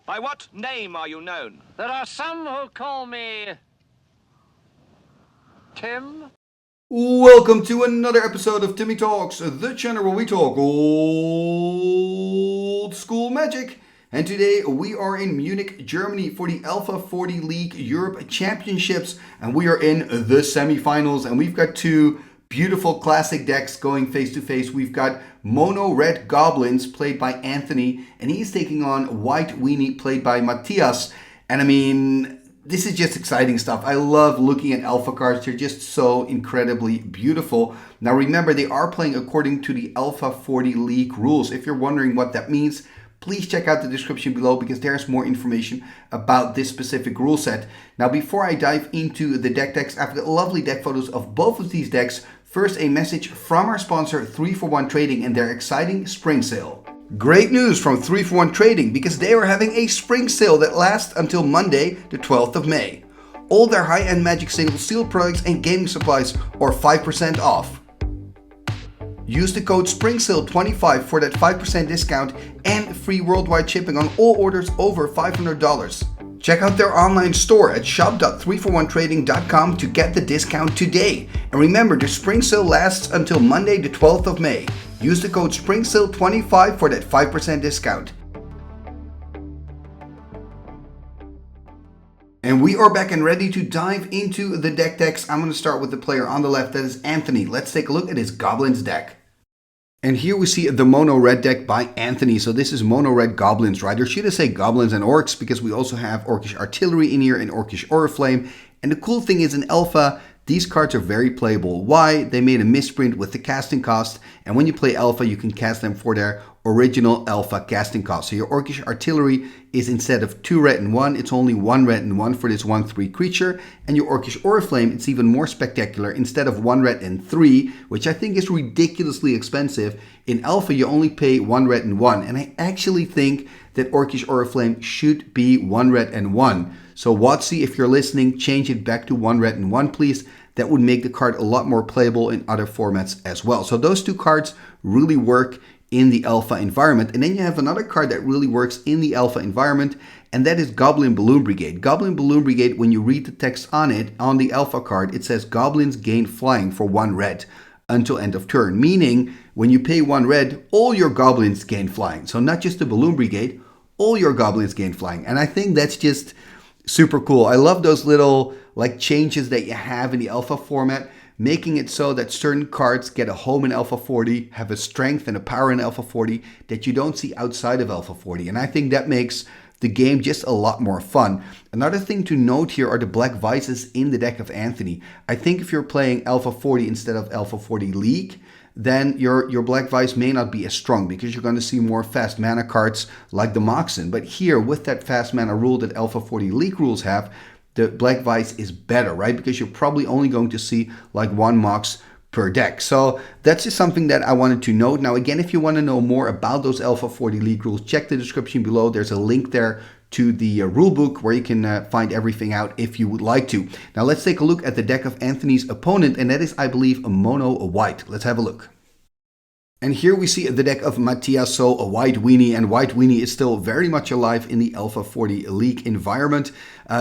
By what name are you known? There are some who call me Tim. Welcome to another episode of Timmy Talks, the channel where we talk old school magic. And today we are in Munich, Germany for the Alpha 40 League Europe Championships. And we are in the semifinals. And we've got two beautiful classic decks going face to face. We've got Mono Red Goblins played by Anthony. And he's taking on White Weenie played by Matthias. And I mean, this is just exciting stuff. I love looking at Alpha cards. They're just so incredibly beautiful. Now remember, they are playing according to the Alpha 40 League rules. If you're wondering what that means, please check out the description below because there's more information about this specific rule set. Now before I dive into the deck decks, I've got lovely deck photos of both of these decks. First, a message from our sponsor 3for1 Trading and their exciting spring sale. Great news from 3for1 Trading because they are having a spring sale that lasts until Monday, the 12th of May. All their high-end Magic single sealed products and gaming supplies are 5% off. Use the code SPRINGSALE25 for that 5% discount and free worldwide shipping on all orders over $500. Check out their online store at shop.3for1trading.com to get the discount today. And remember, the spring sale lasts until Monday, the 12th of May. Use the code SPRINGSALE25 for that 5% discount. And we are back and ready to dive into the deck decks. I'm going to start with the player on the left, that is Anthony. Let's take a look at his Goblins deck. And here we see the Mono Red deck by Anthony. So this is Mono Red Goblins, right? Or should I say Goblins and Orcs, because we also have Orcish Artillery in here and Orcish Oriflame. And the cool thing is in Alpha, these cards are very playable. Why? They made a misprint with the casting cost, and when you play Alpha, you can cast them for their original Alpha casting cost. So your Orcish Artillery is instead of 2 red and 1, it's only 1 red and 1 for this 1/3 creature. And your Orcish Oriflame, it's even more spectacular. Instead of 1 red and 3, which I think is ridiculously expensive, in Alpha you only pay 1 red and 1. And I actually think that Orcish Oriflame should be 1 red and 1. So WotC, if you're listening, change it back to 1 red and 1, please. That would make the card a lot more playable in other formats as well. So those two cards really work in the Alpha environment. And then you have another card that really works in the Alpha environment, and that is Goblin Balloon Brigade. Goblin Balloon Brigade, when you read the text on it, on the Alpha card, it says Goblins gain flying for 1 red until end of turn. Meaning, when you pay 1 red, all your Goblins gain flying. So not just the Balloon Brigade, all your Goblins gain flying. And I think that's just super cool. I love those little changes that you have in the Alpha format, making it so that certain cards get a home in Alpha 40, have a strength and a power in Alpha 40 that you don't see outside of Alpha 40. And I think that makes the game just a lot more fun. Another thing to note here are the Black Vices in the deck of Anthony. I think if you're playing Alpha 40 instead of Alpha 40 League, then your Black Vice may not be as strong because you're going to see more fast mana cards like the Moxen. But here, with that fast mana rule that Alpha 40 League rules have, the Black Vice is better, right? Because you're probably only going to see like 1 Mox per deck. So that's just something that I wanted to note. Now, again, if you want to know more about those Alpha 40 League rules, check the description below. There's a link there to the rulebook where you can find everything out if you would like to. Now, let's take a look at the deck of Anthony's opponent, and that is, I believe, a Mono White. Let's have a look. And here we see the deck of Matthias, so a White Weenie, and White Weenie is still very much alive in the Alpha 40 League environment.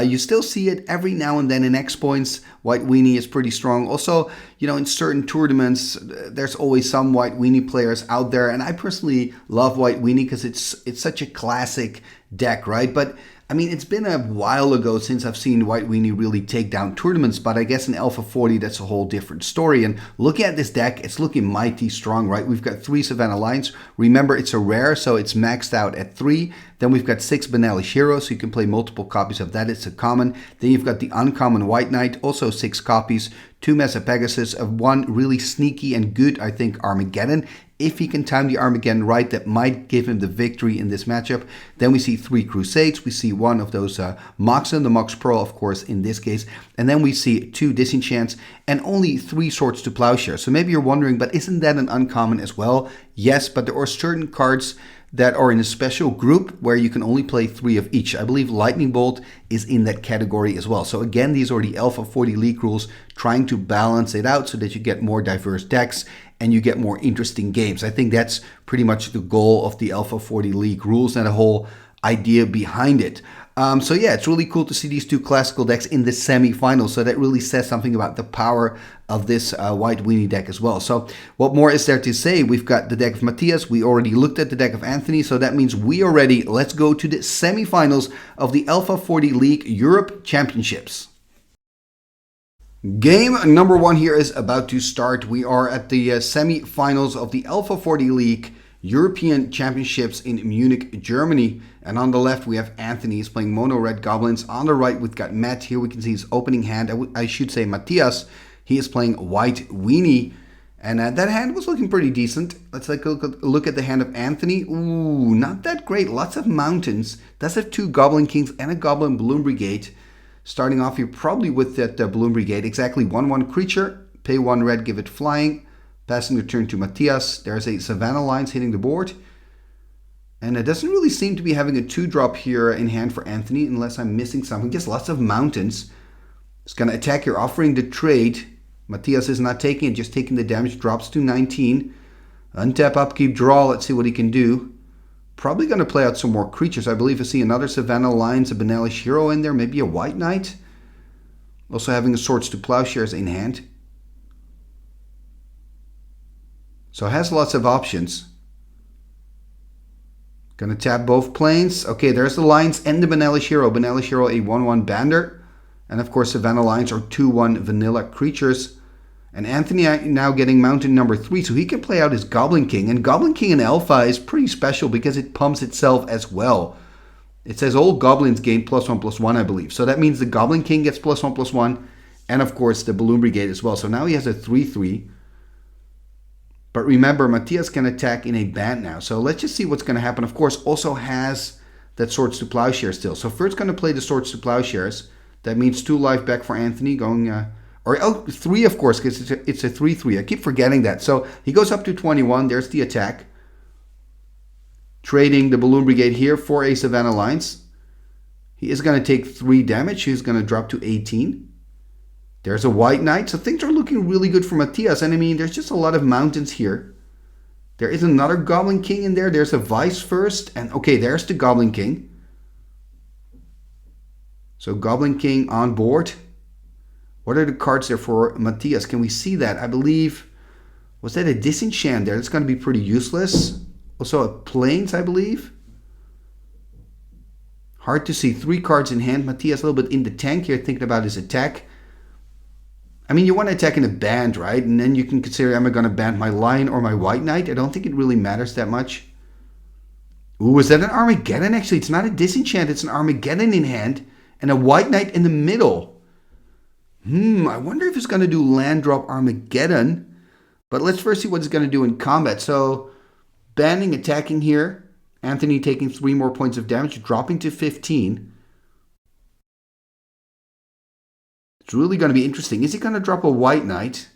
You still see it every now and then in X points. White Weenie is pretty strong. Also, in certain tournaments, there's always some White Weenie players out there, and I personally love White Weenie because it's such a classic deck, right? But I mean, it's been a while ago since I've seen White Weenie really take down tournaments, but I guess in Alpha 40, that's a whole different story. And looking at this deck, it's looking mighty strong, right? We've got 3 Savannah Lions. Remember, it's a rare, so it's maxed out at 3. Then we've got 6 Benalish Heroes, so you can play multiple copies of that. It's a common. Then you've got the uncommon White Knight, also 6 copies. 2 Mesa Pegasus, 1 really sneaky and good, I think, Armageddon. If he can time the Armageddon right, that might give him the victory in this matchup. Then we see 3 Crusades. We see 1 of those Moxen, the Mox Pearl, of course, in this case. And then we see 2 Disenchants and only 3 Swords to Plowshare. So maybe you're wondering, but isn't that an uncommon as well? Yes, but there are certain cards that are in a special group where you can only play 3 of each. I believe Lightning Bolt is in that category as well. So again, these are the Alpha 40 League rules, trying to balance it out so that you get more diverse decks and you get more interesting games. I think that's pretty much the goal of the Alpha 40 League rules and the whole idea behind it. So yeah, it's really cool to see these two classical decks in the semi-finals. So that really says something about the power of this white Weenie deck as well. So what more is there to say? We've got the deck of Matthias. We already looked at the deck of Anthony. So that means we are ready. Let's go to the semi-finals of the Alpha 40 League Europe Championships. Game number 1 here is about to start. We are at the semi-finals of the Alpha 40 League European Championships in Munich, Germany. And on the left, we have Anthony. He's playing mono red goblins. On the right, we've got Matt. Here we can see his opening hand. I should say Matthias. He is playing white Weenie. And that hand was looking pretty decent. Let's take a look at the hand of Anthony. Ooh, not that great. Lots of mountains. Does have 2 Goblin Kings and a Goblin Bloom Brigade. Starting off here probably with that Bloom Brigade. Exactly 1/1 creature. Pay 1 red, give it flying. Passing the turn to Matthias. There's a Savannah Lines hitting the board. And it doesn't really seem to be having a 2-drop here in hand for Anthony, unless I'm missing something. Just lots of mountains. It's going to attack here, offering the trade. Matthias is not taking it, just taking the damage. Drops to 19. Untap, upkeep, draw. Let's see what he can do. Probably going to play out some more creatures. I believe I see another Savannah Lines, a Benalish Hero in there, maybe a White Knight. Also having a Swords to Plowshares in hand. So it has lots of options. Going to tap both planes. Okay, there's the Lines and the Benalish Hero. Benalish Hero, a 1/1 Bander. And of course, Savannah Lines are 2/1 vanilla creatures. And Anthony now getting mountain number 3, so he can play out his Goblin King. And Goblin King in Alpha is pretty special because it pumps itself as well. It says all Goblins gain +1/+1, I believe. So that means the Goblin King gets +1/+1. And of course, the Balloon Brigade as well. So now he has a 3/3. But remember, Matthias can attack in a band now. So let's just see what's going to happen. Of course, also has that Swords to Plowshares still. So first going to play the Swords to Plowshares. That means 2 life back for Anthony. Going, or 3, of course, because it's a 3/3. I keep forgetting that. So he goes up to 21. There's the attack. Trading the Balloon Brigade here for a Savannah Lines. He is going to take 3 damage. He's going to drop to 18. There's a White Knight, so things are looking really good for Matthias. And I mean, there's just a lot of mountains here. There is another Goblin King in there. There's a Vice first. And okay, there's the Goblin King. So Goblin King on board. What are the cards there for Matthias? Can we see that? I believe, was that a Disenchant there? That's going to be pretty useless. Also a Plains, I believe. Hard to see. 3 cards in hand. Matthias a little bit in the tank here, thinking about his attack. I mean, you want to attack in a band, right? And then you can consider, am I going to band my Lion or my White Knight? I don't think it really matters that much. Ooh, is that an Armageddon? Actually, it's not a Disenchant. It's an Armageddon in hand. And a White Knight in the middle. I wonder if it's going to do land drop Armageddon. But let's first see what it's going to do in combat. So, banding, attacking here. Anthony taking 3 more points of damage, dropping to 15. It's really going to be interesting. Is he going to drop a White Knight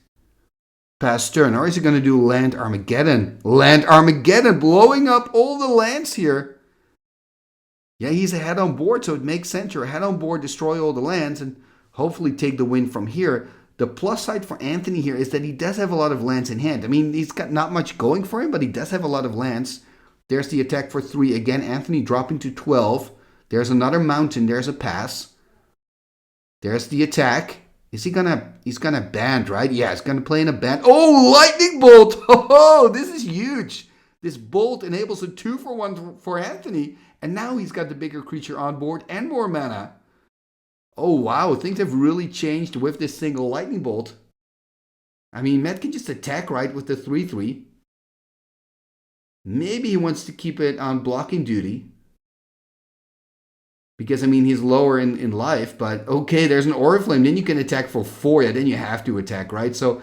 past turn? Or is he going to do Land Armageddon? Land Armageddon, blowing up all the lands here. Yeah, he's ahead on board, so it makes sense. You're ahead on board, destroy all the lands, and hopefully take the win from here. The plus side for Anthony here is that he does have a lot of lands in hand. I mean, he's got not much going for him, but he does have a lot of lands. There's the attack for 3. Again, Anthony dropping to 12. There's another mountain. There's a pass. There's the attack. Is he gonna... He's gonna band, right? Yeah, he's gonna play in a band. Oh, Lightning Bolt! Oh, this is huge. This bolt enables a 2-for-1 for Anthony. And now he's got the bigger creature on board and more mana. Oh, wow. Things have really changed with this single Lightning Bolt. I mean, Matt can just attack, right, with the 3/3. Maybe he wants to keep it on blocking duty. Because, I mean, he's lower in life. But, okay, there's an Oriflame. Then you can attack for 4. Yeah, then you have to attack, right? So,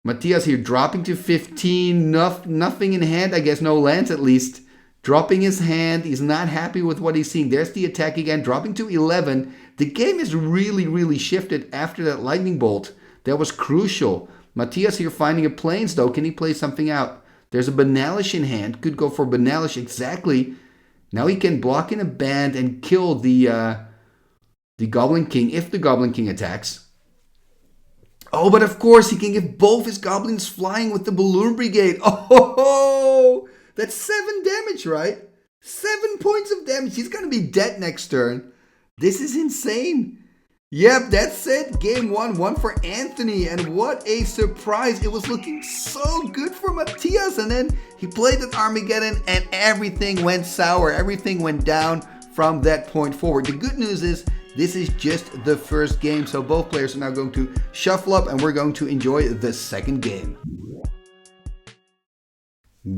Matthias here dropping to 15. Nothing in hand. I guess no lands at least. Dropping his hand. He's not happy with what he's seeing. There's the attack again. Dropping to 11. The game is really, really shifted after that Lightning Bolt. That was crucial. Matthias here finding a Plains, though. Can he play something out? There's a Benalish in hand. Could go for Benalish exactly. Now he can block in a band and kill the Goblin King if the Goblin King attacks. Oh, but of course he can get both his Goblins flying with the Balloon Brigade. Oh, that's 7 damage, right? 7 points of damage. He's going to be dead next turn. This is insane. Yep, that's it. Game 1 for Anthony. And what a surprise. It was looking so good for Matthias. And then he played at Armageddon and everything went sour. Everything went down from that point forward. The good news is this is just the first game. So both players are now going to shuffle up and we're going to enjoy the second game.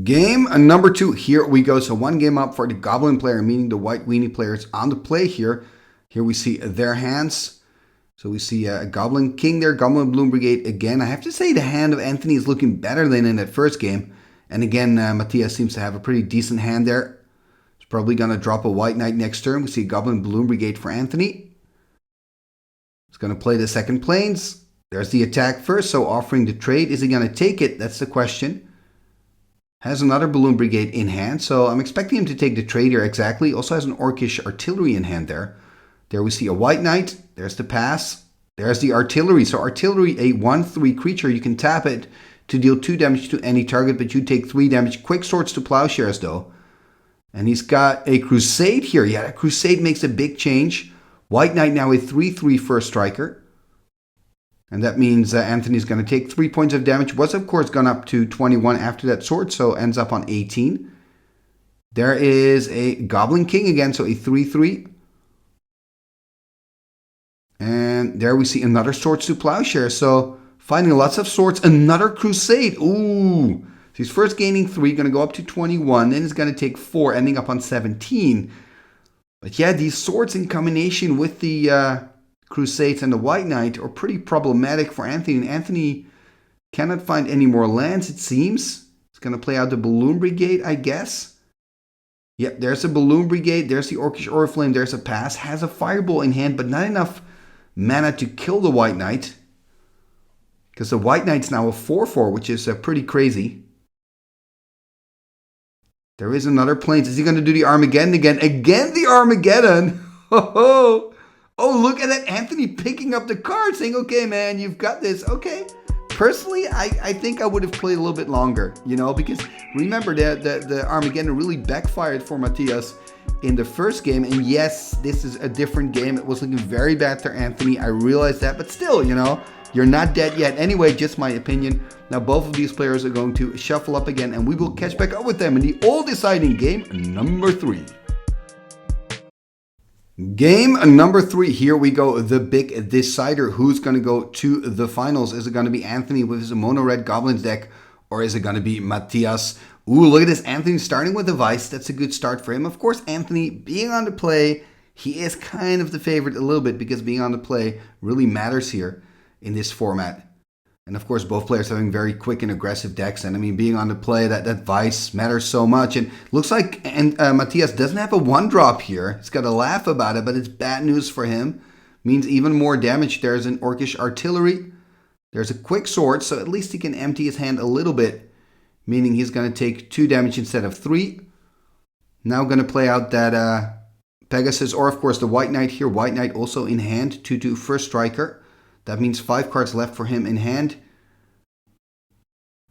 Game number 2. Here we go. So 1 game up for the Goblin player, meaning the white Weenie players on the play here. Here we see their hands. So we see a Goblin King there, Goblin Bloom Brigade again. I have to say the hand of Anthony is looking better than in that first game. And again, Matthias seems to have a pretty decent hand there. He's probably going to drop a White Knight next turn. We see Goblin Bloom Brigade for Anthony. He's going to play the second planes. There's the attack first, so offering the trade. Is he going to take it? That's the question. Has another Balloon Brigade in hand, so I'm expecting him to take the trade here exactly. Also has an Orcish Artillery in hand there. There we see a White Knight. There's the pass. There's the Artillery. So Artillery, a 1/3 creature. You can tap it to deal 2 damage to any target, but you take 3 damage. Quick Swords to Plowshares though. And he's got a Crusade here. Yeah, that Crusade makes a big change. White Knight now a 3/3 first striker. And that means Anthony's going to take 3 points of damage. Was of course gone up to 21 after that sword, so ends up on 18. There is a Goblin King again, so a 3/3. And there we see another Swords to Plowshare. So finding lots of swords. Another Crusade. Ooh. So he's first gaining 3, going to go up to 21. Then he's going to take 4, ending up on 17. But yeah, these swords in combination with the Crusades and the White Knight are pretty problematic for Anthony. And Anthony cannot find any more lands, it seems. He's going to play out the Balloon Brigade, I guess. Yep, there's a Balloon Brigade. There's the Orcish Oriflame. There's a pass. Has a Fireball in hand, but not enough mana to kill the White Knight. Because the White Knight's now a 4/4, which is pretty crazy. There is another Plains. Is he going to do the Armageddon again? Again the Armageddon! Oh, look at that. Anthony picking up the card, saying, okay, man, you've got this. Okay. Personally, I think I would have played a little bit longer, you know, because remember that the Armageddon really backfired for Matthias in the first game. And yes, this is a different game. It was looking very bad for Anthony. I realize that, but still, you know, you're not dead yet. Anyway, just my opinion. Now, both of these players are going to shuffle up again, and we will catch back up with them in the all-deciding game number 3. Game number 3. Here we go. The big decider. Who's going to go to the finals? Is it going to be Anthony with his mono-red Goblins deck, or is it going to be Matthias? Ooh, look at this. Anthony starting with the Vice. That's a good start for him. Of course, Anthony being on the play, he is kind of the favorite a little bit because being on the play really matters here in this format. And of course, both players having very quick and aggressive decks. And I mean, being on the play, that Vice matters so much. And looks like Matthias doesn't have a 1-drop here. He's got to laugh about it, but it's bad news for him. Means even more damage. There's an Orcish Artillery. There's a Quick Sword, so at least he can empty his hand a little bit. Meaning he's going to take 2 damage instead of 3. Now going to play out that Pegasus, or of course the White Knight here. White Knight also in hand, 2/2 first striker. That means 5 cards left for him in hand.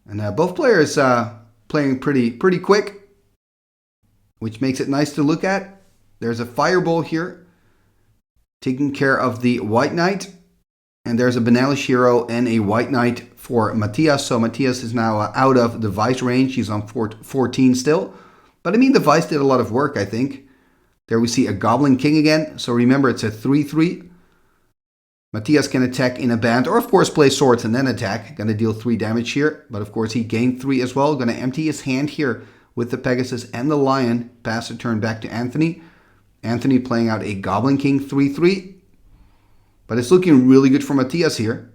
And both players playing pretty quick, which makes it nice to look at. There's a Fireball here, taking care of the White Knight. And there's a Banalish Hero and a White Knight for Matthias. So Matthias is now out of the Vice range. He's on 14 still. But I mean, the Vice did a lot of work, I think. There we see a Goblin King again. So remember, it's a 3/3. Matthias can attack in a band, or of course play swords and then attack. Gonna deal 3 damage here, but of course he gained 3 as well. Gonna empty his hand here with the Pegasus and the Lion. Pass the turn back to Anthony. Anthony playing out a Goblin King 3/3. But it's looking really good for Matthias here.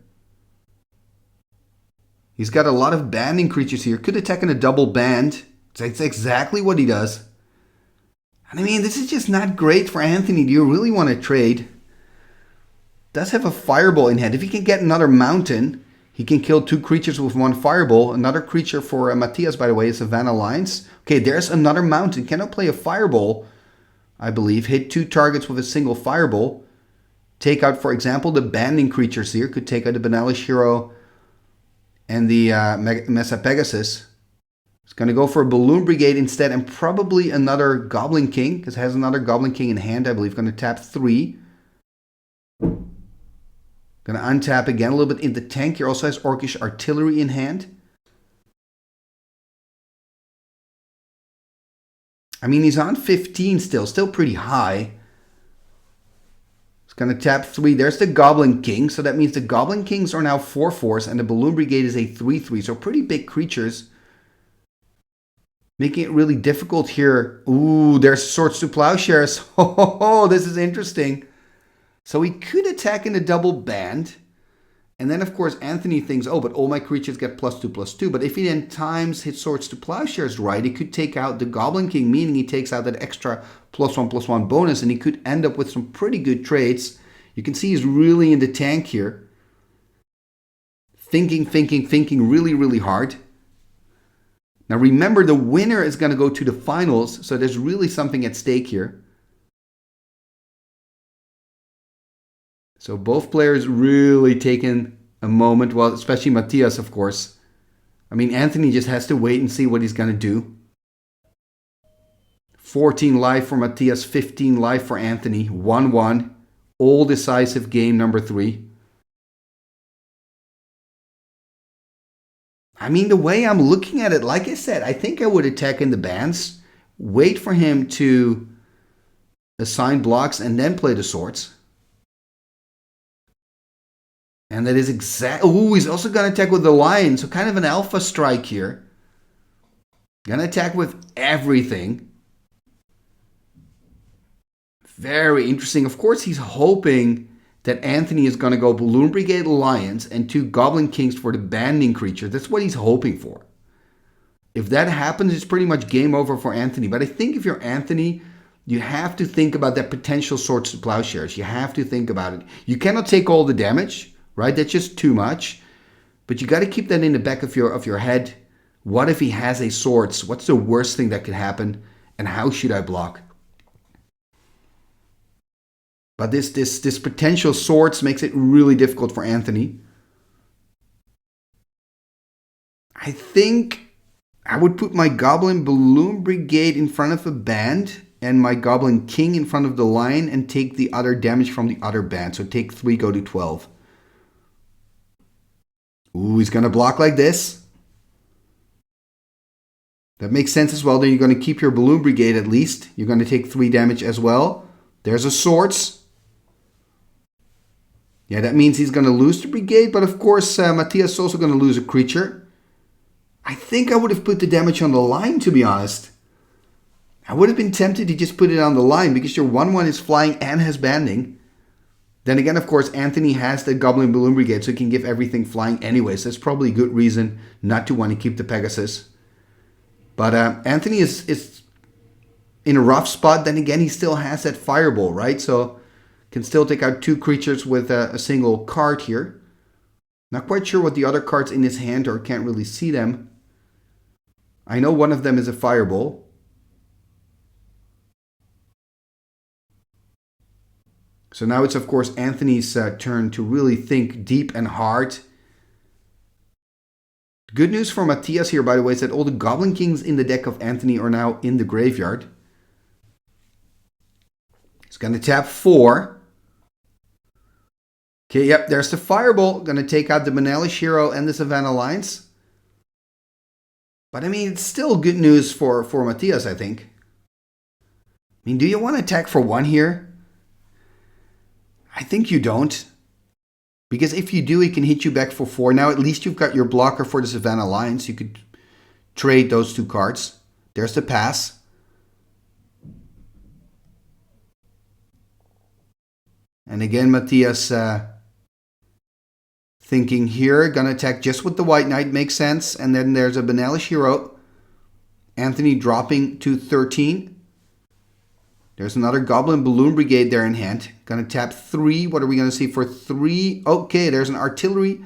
He's got a lot of banding creatures here. Could attack in a double band. That's exactly what he does. And I mean, this is just not great for Anthony. Do you really want to trade? Does have a Fireball in hand. If he can get another mountain, he can kill 2 creatures with 1 Fireball. Another creature for Matthias, by the way, is Savannah Lines. Okay, there's another mountain. Cannot play a Fireball, I believe. Hit 2 targets with a single Fireball. Take out, for example, the banding creatures here. Could take out the Banalish Hero and the Mesa Pegasus. He's going to go for a Balloon Brigade instead and probably another Goblin King, because it has another Goblin King in hand, I believe. Going to tap 3. Going to untap again a little bit in the tank. He also has Orcish Artillery in hand. I mean, he's on 15 still pretty high. He's going to tap 3. There's the Goblin King, so that means the Goblin Kings are now 4/4s, and the Balloon Brigade is a 3/3, so pretty big creatures. Making it really difficult here. Ooh, there's Swords to Plowshares. Oh, this is interesting. So he could attack in a double band. And then, of course, Anthony thinks, oh, but all my creatures get +2/+2. But if he then times his Swords to Plowshares right, he could take out the Goblin King, meaning he takes out that extra +1/+1 bonus, and he could end up with some pretty good trades. You can see he's really in the tank here. Thinking really, really hard. Now remember, the winner is going to go to the finals, so there's really something at stake here. So both players really taking a moment, well, especially Matthias, of course. I mean, Anthony just has to wait and see what he's going to do. 14 life for Matthias, 15 life for Anthony, 1-1. All decisive game number 3. I mean, the way I'm looking at it, like I said, I think I would attack in the bands, wait for him to assign blocks, and then play the swords. And that is exact. Ooh, he's also going to attack with the lion, so kind of an alpha strike here. Going to attack with everything. Very interesting. Of course, he's hoping that Anthony is going to go Balloon Brigade Lions and 2 Goblin Kings for the banding creature. That's what he's hoping for. If that happens, it's pretty much game over for Anthony. But I think if you're Anthony, you have to think about that potential Swords to Plowshares. You have to think about it. You cannot take all the damage, right? That's just too much. But you got to keep that in the back of your head. What if he has a Swords? What's the worst thing that could happen? And how should I block? But this potential Swords makes it really difficult for Anthony. I think I would put my Goblin Balloon Brigade in front of a band and my Goblin King in front of the line and take the other damage from the other band. So take 3, go to 12. Ooh, he's going to block like this. That makes sense as well. Then you're going to keep your Balloon Brigade at least. You're going to take 3 damage as well. There's a Swords. Yeah, that means he's going to lose the brigade, but of course Matthias is also going to lose a creature. I think I would have put the damage on the line, to be honest. I would have been tempted to just put it on the line because your 1/1 is flying and has banding. Then again, of course, Anthony has the Goblin Balloon Brigade, so he can give everything flying anyway. So that's probably a good reason not to want to keep the Pegasus. But Anthony is in a rough spot. Then again, he still has that Fireball, right? So can still take out 2 creatures with a single card here. Not quite sure what the other cards in his hand are. Can't really see them. I know one of them is a Fireball. So now it's, of course, Anthony's turn to really think deep and hard. Good news for Matthias here, by the way, is that all the Goblin Kings in the deck of Anthony are now in the graveyard. He's going to tap 4. Okay, yep, there's the Fireball. Going to take out the Benalish Hero and the Savannah Lions. But I mean, it's still good news for Matthias, I think. I mean, do you want to attack for 1 here? I think you don't. Because if you do, he can hit you back for 4. Now at least you've got your blocker for the Savannah Lions. You could trade those 2 cards. There's the pass. And again, Matthias thinking here, gonna attack just with the White Knight, makes sense. And then there's a Benalish Hero. Anthony dropping to 13. There's another Goblin Balloon Brigade there in hand. Gonna tap 3. What are we gonna see for 3? Okay, there's an Artillery.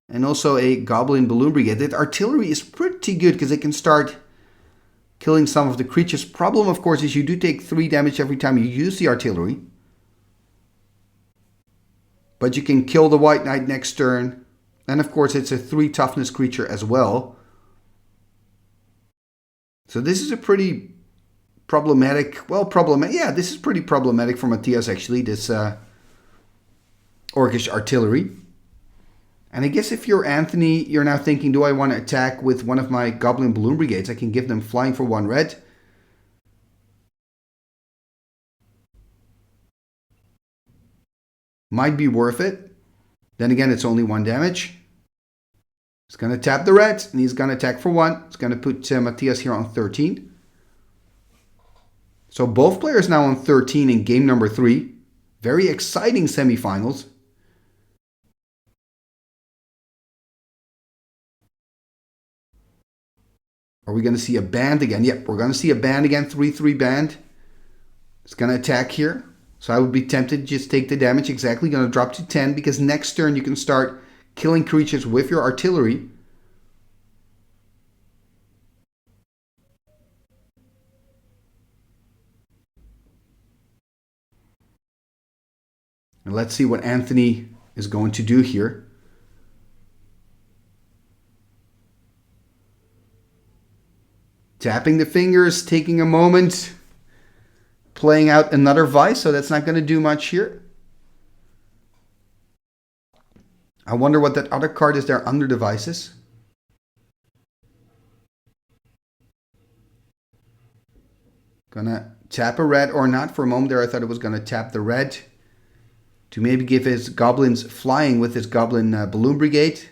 And also a Goblin Balloon Brigade. That Artillery is pretty good because it can start killing some of the creatures. Problem, of course, is you do take 3 damage every time you use the Artillery. But you can kill the White Knight next turn. And of course, it's a 3 toughness creature as well. So this is a pretty problematic, well, problematic. Yeah, this is pretty problematic for Matthias, actually, this Orcish Artillery. And I guess if you're Anthony, you're now thinking, do I want to attack with one of my Goblin Balloon Brigades? I can give them flying for 1 red. Might be worth it. Then again, it's only 1 damage. He's going to tap the red, and he's going to attack for 1. It's going to put Matthias here on 13. So both players now on 13 in game number 3. Very exciting semifinals. Are we going to see a band again? Yep, we're going to see a band again. 3/3 band. It's going to attack here. So I would be tempted to just take the damage. Exactly, going to drop to 10 because next turn you can start killing creatures with your artillery. And let's see what Anthony is going to do here. Tapping the fingers, taking a moment, playing out another Vice, so that's not going to do much here. I wonder what that other card is there under the Vices. Gonna tap a red or not. For a moment there I thought it was gonna tap the red to maybe give his goblins flying with his Goblin Balloon Brigade.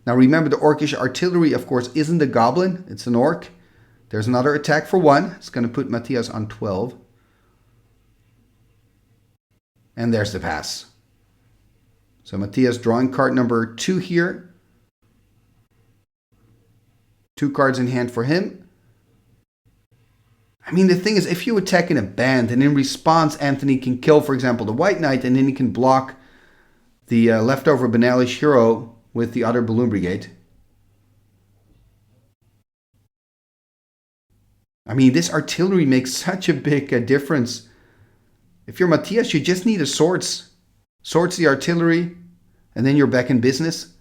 Now remember, the Orcish Artillery, of course, isn't a goblin, it's an orc. There's another attack for 1. It's going to put Matthias on 12. And there's the pass. So Matthias drawing card number 2 here. 2 cards in hand for him. I mean, the thing is, if you attack in a band and in response Anthony can kill, for example, the White Knight, and then he can block the leftover Banalish hero with the other Balloon Brigade. I mean, this artillery makes such a big difference. If you're Matthias, you just need a swords. Swords the artillery, and then you're back in business.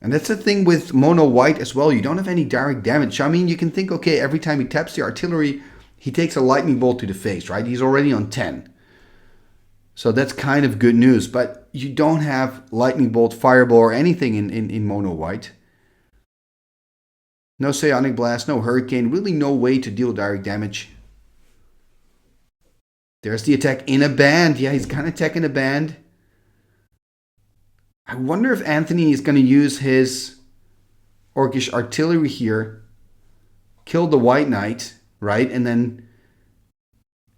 And that's the thing with mono white as well. You don't have any direct damage. I mean, you can think, okay, every time he taps the artillery, he takes a lightning bolt to the face, right? He's already on 10. So that's kind of good news. But you don't have lightning bolt, fireball, or anything in mono white. No Psionic Blast, no Hurricane, really no way to deal direct damage. There's the attack in a band. Yeah, he's going to attack in a band. I wonder if Anthony is going to use his Orcish Artillery here, kill the White Knight, right? And then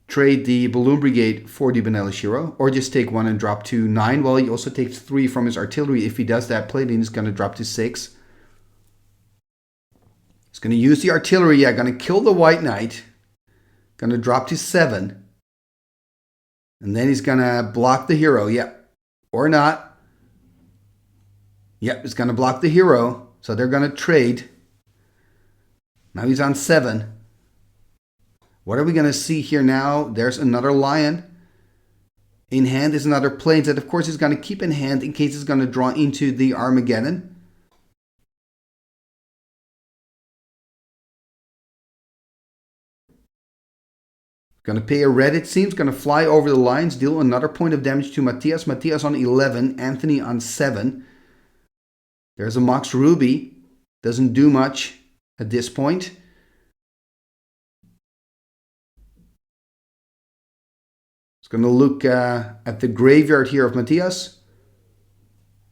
trade the Balloon Brigade for the Banalish hero, or just take 1 and drop to 9. Well, he also takes 3 from his artillery. If he does that, Paladin is going to drop to 6. He's going to use the artillery. Yeah, going to kill the White Knight. Going to drop to 7. And then he's going to block the hero. Yeah. Or not. Yep, he's going to block the hero. So they're going to trade. Now he's on 7. What are we going to see here now? There's another lion. In hand is another plains that, of course, he's going to keep in hand in case he's going to draw into the Armageddon. Going to pay a red, it seems. Going to fly over the lines. Deal another point of damage to Matthias. Matthias on 11. Anthony on 7. There's a Mox Ruby. Doesn't do much at this point. It's going to look at the graveyard here of Matthias.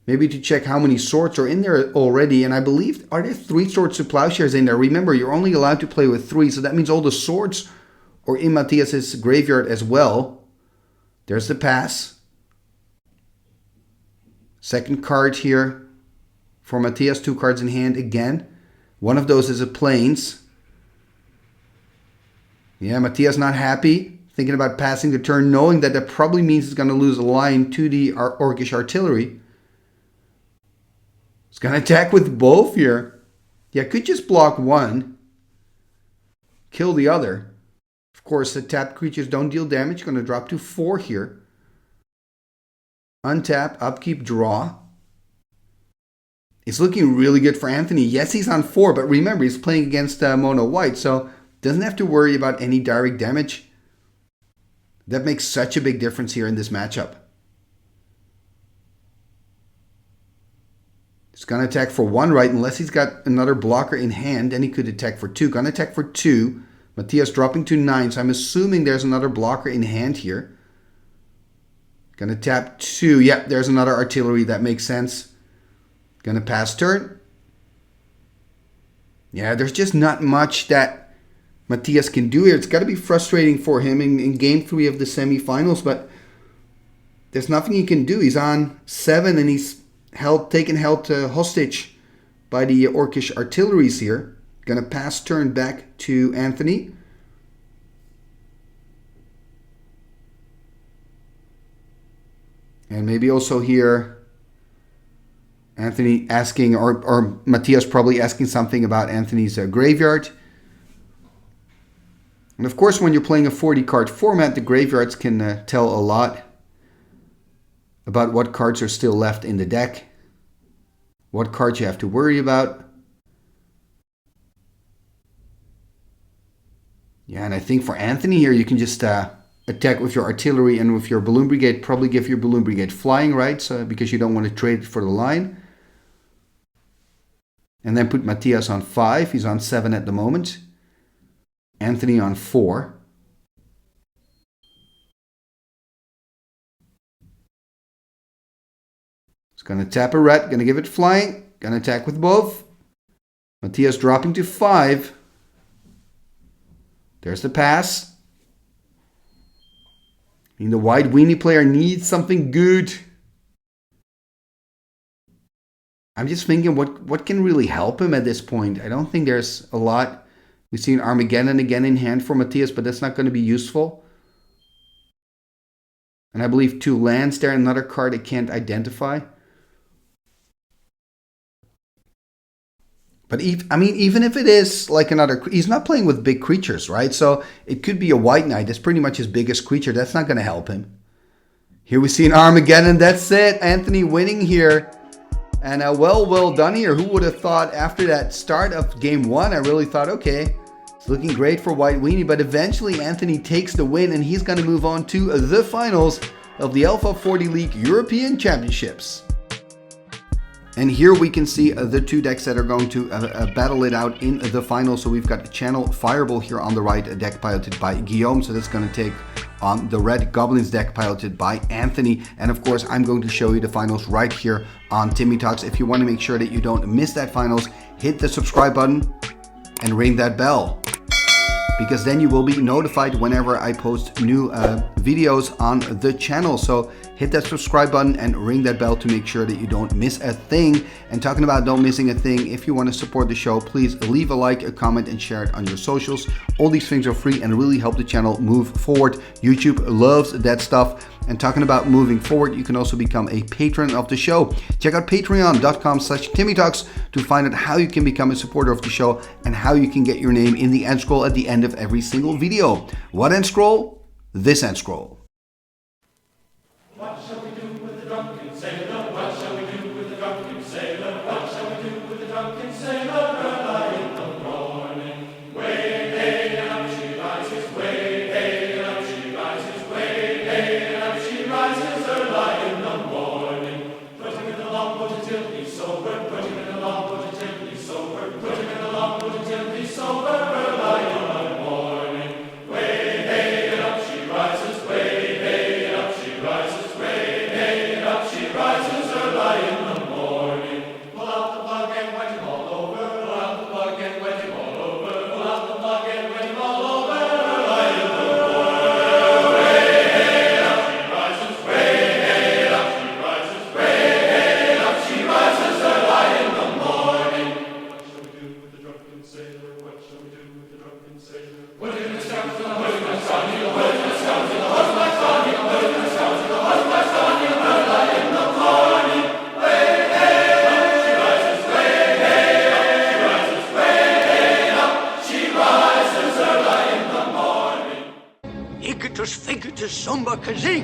Maybe to check how many swords are in there already. And I believe, are there 3 swords to plowshares in there? Remember, you're only allowed to play with 3. So that means all the swords or in Matthias's graveyard as well. There's the pass. Second card here for Matthias. 2 cards in hand again. One of those is a plains. Yeah, Matthias not happy. Thinking about passing the turn, knowing that that probably means he's going to lose a line to the Orcish Artillery. He's going to attack with both here. Yeah, could just block 1. Kill the other. Of course, the tapped creatures don't deal damage. Going to drop to 4 here. Untap, upkeep, draw. It's looking really good for Anthony. Yes, he's on 4, but remember, he's playing against mono white, so doesn't have to worry about any direct damage. That makes such a big difference here in this matchup. He's going to attack for 1 right, unless he's got another blocker in hand, then he could attack for 2. Going to attack for 2. Matthias dropping to 9, so I'm assuming there's another blocker in hand here. Going to tap 2. Yep, there's another artillery. That makes sense. Going to pass turn. Yeah, there's just not much that Matthias can do here. It's got to be frustrating for him in Game 3 of the semifinals, but there's nothing he can do. He's on 7 and he's taken hostage by the Orcish artilleries here. Gonna pass turn back to Anthony. And maybe also here Anthony asking, or Matthias probably asking something about Anthony's graveyard. And of course, when you're playing a 40 card format, the graveyards can tell a lot about what cards are still left in the deck, what cards you have to worry about. Yeah, and I think for Anthony here, you can just attack with your artillery and with your balloon brigade. Probably give your balloon brigade flying, right? So because you don't want to trade it for the line. And then put Matthias on 5. He's on 7 at the moment. Anthony on 4. He's going to tap a red. Going to give it flying. Going to attack with both. Matthias dropping to 5. There's the pass. I mean, the white Weenie player needs something good. I'm just thinking what can really help him at this point. I don't think there's a lot. We've seen Armageddon again in hand for Matthias, but that's not going to be useful. And I believe 2 lands there, another card I can't identify. But even if it is like another, he's not playing with big creatures, right? So it could be a white knight. That's pretty much his biggest creature. That's not going to help him. Here we see an Armageddon. That's it. Anthony winning here. And well done here. Who would have thought after that start of game 1, I really thought, okay, it's looking great for White Weenie. But eventually Anthony takes the win and he's going to move on to the finals of the Alpha 40 League European Championships. And here we can see the 2 decks that are going to battle it out in the final. So we've got Channel Fireball here on the right, a deck piloted by Guillaume. So that's going to take on the red Goblins deck piloted by Anthony. And of course, I'm going to show you the finals right here on Timmy Talks. If you want to make sure that you don't miss that finals, hit the subscribe button and ring that bell, because then you will be notified whenever I post new videos on the channel. So hit that subscribe button and ring that bell to make sure that you don't miss a thing. And talking about don't missing a thing, if you want to support the show, please leave a like, a comment, and share it on your socials. All these things are free and really help the channel move forward. YouTube loves that stuff. And talking about moving forward, you can also become a patron of the show. Check out patreon.com/TimmyTalks to find out how you can become a supporter of the show and how you can get your name in the end scroll at the end of every single video. What end scroll? This end scroll. What shall we do with the drunken sailor? What shall we do with the drunken sailor? What shall we do with the drunken sailor? Early in the morning, way hey and up she rises, way hey and up she rises, way hey and up she rises. Early in the morning, put him in the longboat until he's sober, put him in the longboat until he's sober, put him in the longboat until he's sober. Early in the morning, way hey and up she rises, way hey and up she rises. She rises early in the morning. Pull out the plug and wet him all over. Pull out the plug and wet him all over. Pull out the plug and wet him all over. Early in the morning. Way hey up she rises. Way hey up she rises. Way hey up she rises early in the morning. What shall we do with the drunken sailor? What shall we do with the drunken sailor? Put him in the scouts and the husband's son. Put him in the scouts and the husband's son. Put him in the scouts and the husband's son. Ficus, somba, kazee.